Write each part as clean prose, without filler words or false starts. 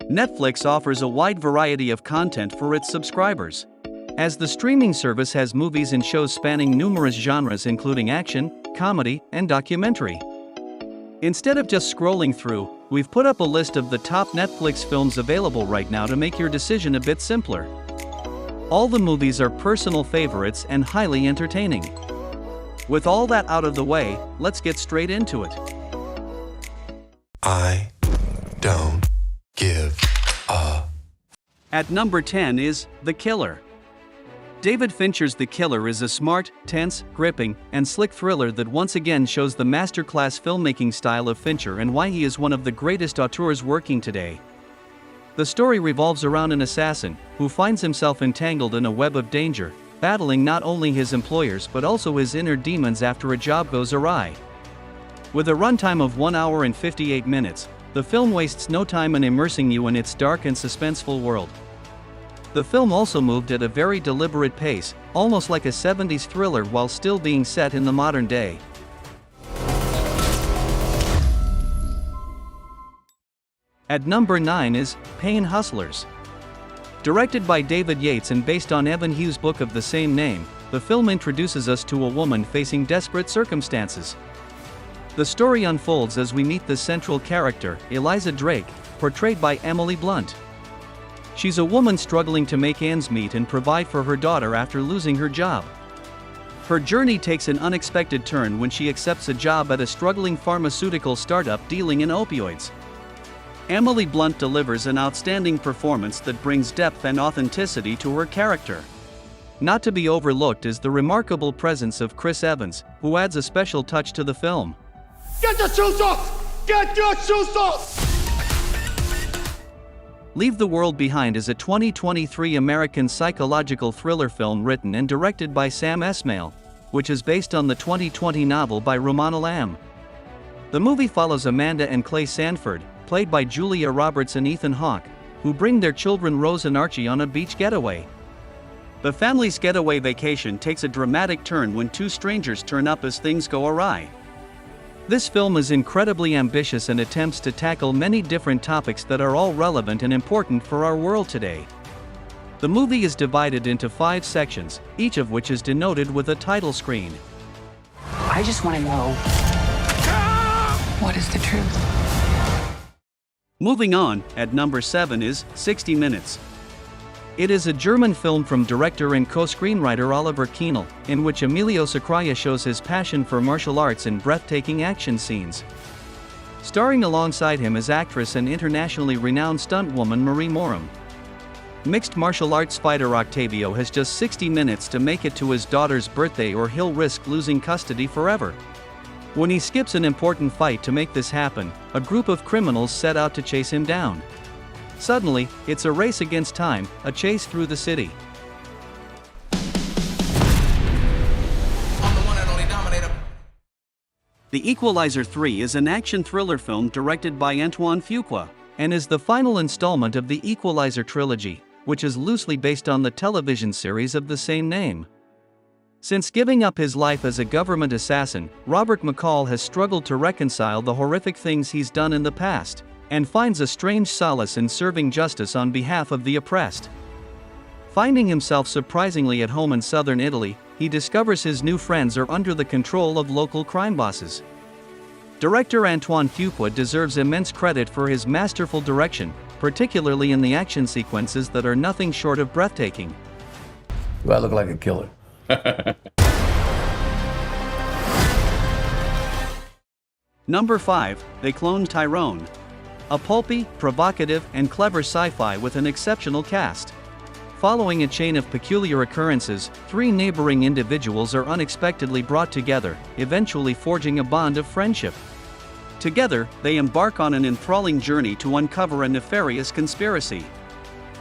Netflix offers a wide variety of content for its subscribers. As the streaming service has movies and shows spanning numerous genres including action, comedy, and documentary. Instead of just scrolling through, we've put up a list of the top Netflix films available right now to make your decision a bit simpler. All the movies are personal favorites and highly entertaining. With all that out of the way, let's get straight into it. I don't give a. At number 10 is The Killer. David Fincher's The Killer is a smart, tense, gripping, and slick thriller that once again shows the masterclass filmmaking style of Fincher and why he is one of the greatest auteurs working today. The story revolves around an assassin who finds himself entangled in a web of danger, battling not only his employers but also his inner demons after a job goes awry. With a runtime of 1 hour and 58 minutes, the film wastes no time in immersing you in its dark and suspenseful world. The film also moved at a very deliberate pace, almost like a 70s thriller while still being set in the modern day. At number 9 is Payne Hustlers. Directed by David Yates and based on Evan Hughes' book of the same name, the film introduces us to a woman facing desperate circumstances. The story unfolds as we meet the central character, Eliza Drake, portrayed by Emily Blunt. She's a woman struggling to make ends meet and provide for her daughter after losing her job. Her journey takes an unexpected turn when she accepts a job at a struggling pharmaceutical startup dealing in opioids. Emily Blunt delivers an outstanding performance that brings depth and authenticity to her character. Not to be overlooked is the remarkable presence of Chris Evans, who adds a special touch to the film. Get your shoes off! Get your shoes off! Leave the World Behind is a 2023 American psychological thriller film written and directed by Sam Esmail, which is based on the 2020 novel by Rumana Lamb. The movie follows Amanda and Clay Sanford, played by Julia Roberts and Ethan Hawke, who bring their children Rose and Archie on a beach getaway. The family's getaway vacation takes a dramatic turn when two strangers turn up as things go awry. This film is incredibly ambitious and attempts to tackle many different topics that are all relevant and important for our world today. The movie is divided into 5 sections, each of which is denoted with a title screen. I just want to know, what is the truth? Moving on, at number 7 is 60 Minutes. It is a German film from director and co-screenwriter Oliver Kienel, in which Emilio Sacraia shows his passion for martial arts and breathtaking action scenes. Starring alongside him is actress and internationally renowned stuntwoman Marie Morum. Mixed martial arts fighter Octavio has just 60 minutes to make it to his daughter's birthday or he'll risk losing custody forever. When he skips an important fight to make this happen, a group of criminals set out to chase him down. Suddenly, it's a race against time, a chase through the city. The Equalizer 3 is an action thriller film directed by Antoine Fuqua, and is the final installment of the Equalizer trilogy, which is loosely based on the television series of the same name. Since giving up his life as a government assassin, Robert McCall has struggled to reconcile the horrific things he's done in the past, and finds a strange solace in serving justice on behalf of the oppressed. Finding himself surprisingly at home in southern Italy, he discovers his new friends are under the control of local crime bosses. Director Antoine Fuqua deserves immense credit for his masterful direction, particularly in the action sequences that are nothing short of breathtaking. Do I look like a killer? Number 5, They Cloned Tyrone. A pulpy, provocative, and clever sci-fi with an exceptional cast. Following a chain of peculiar occurrences, 3 neighboring individuals are unexpectedly brought together, eventually forging a bond of friendship. Together, they embark on an enthralling journey to uncover a nefarious conspiracy.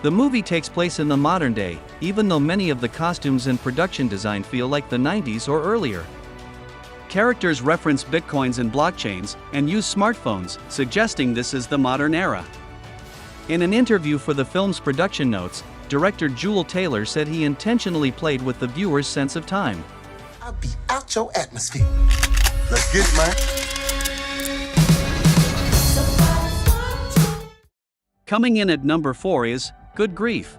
The movie takes place in the modern day, even though many of the costumes and production design feel like the 90s or earlier. Characters reference bitcoins and blockchains, and use smartphones, suggesting this is the modern era. In an interview for the film's production notes, director Jewel Taylor said he intentionally played with the viewer's sense of time. I'll be out your atmosphere. Let's get it, man. Coming in at number 4 is Good Grief.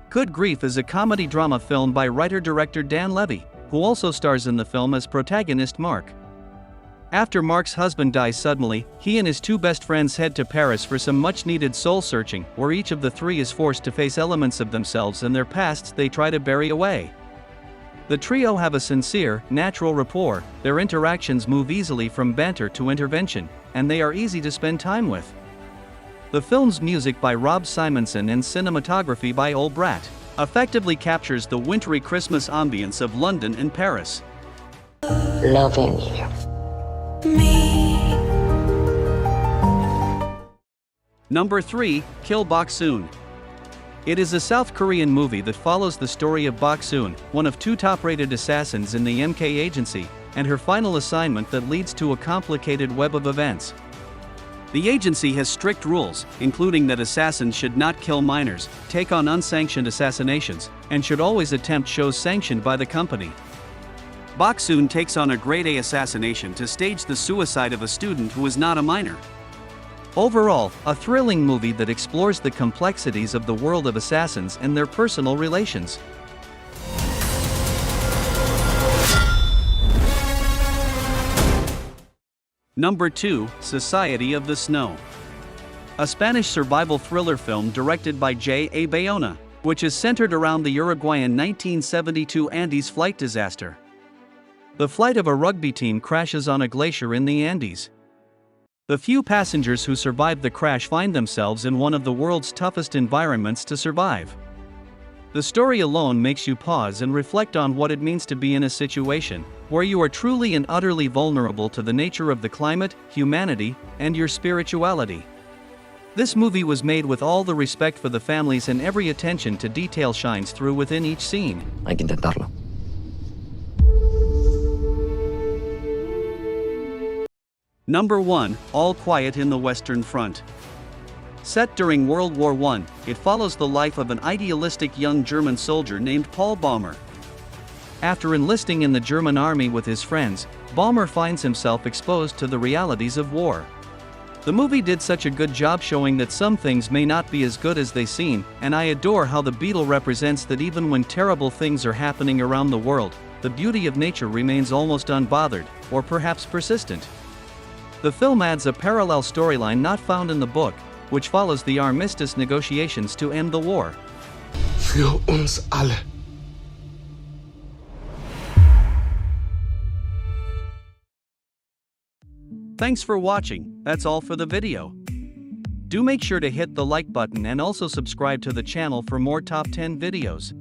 Good Grief is a comedy drama film by writer-director Dan Levy, who also stars in the film as protagonist Mark. After Mark's husband dies suddenly, he and his two best friends head to Paris for some much-needed soul-searching, where each of the three is forced to face elements of themselves and their pasts they try to bury away. The trio have a sincere, natural rapport, their interactions move easily from banter to intervention, and they are easy to spend time with. The film's music by Rob Simonson and cinematography by Ol Bratt effectively captures the wintry Christmas ambience of London and Paris. Loving you. Number 3, Kill Bok Soon. It is a South Korean movie that follows the story of Bok Soon, one of two top-rated assassins in the MK agency, and her final assignment that leads to a complicated web of events. The agency has strict rules, including that assassins should not kill minors, take on unsanctioned assassinations, and should always attempt shows sanctioned by the company. Bok Soon takes on a grade A assassination to stage the suicide of a student who is not a minor. Overall, a thrilling movie that explores the complexities of the world of assassins and their personal relations. Number 2, Society of the Snow. A Spanish survival thriller film directed by J.A. Bayona, which is centered around the Uruguayan 1972 Andes flight disaster. The flight of a rugby team crashes on a glacier in the Andes. The few passengers who survive the crash find themselves in one of the world's toughest environments to survive. The story alone makes you pause and reflect on what it means to be in a situation where you are truly and utterly vulnerable to the nature of the climate, humanity, and your spirituality. This movie was made with all the respect for the families, and every attention to detail shines through within each scene. Hay que intentarlo. Number 1, All Quiet in the Western Front. Set during World War I, it follows the life of an idealistic young German soldier named Paul Baumer. After enlisting in the German army with his friends, Baumer finds himself exposed to the realities of war. The movie did such a good job showing that some things may not be as good as they seem, and I adore how the Beetle represents that even when terrible things are happening around the world, the beauty of nature remains almost unbothered, or perhaps persistent. The film adds a parallel storyline not found in the book, which follows the armistice negotiations to end the war. Für uns alle. Thanks for watching, that's all for the video. Do make sure to hit the like button and also subscribe to the channel for more top 10 videos.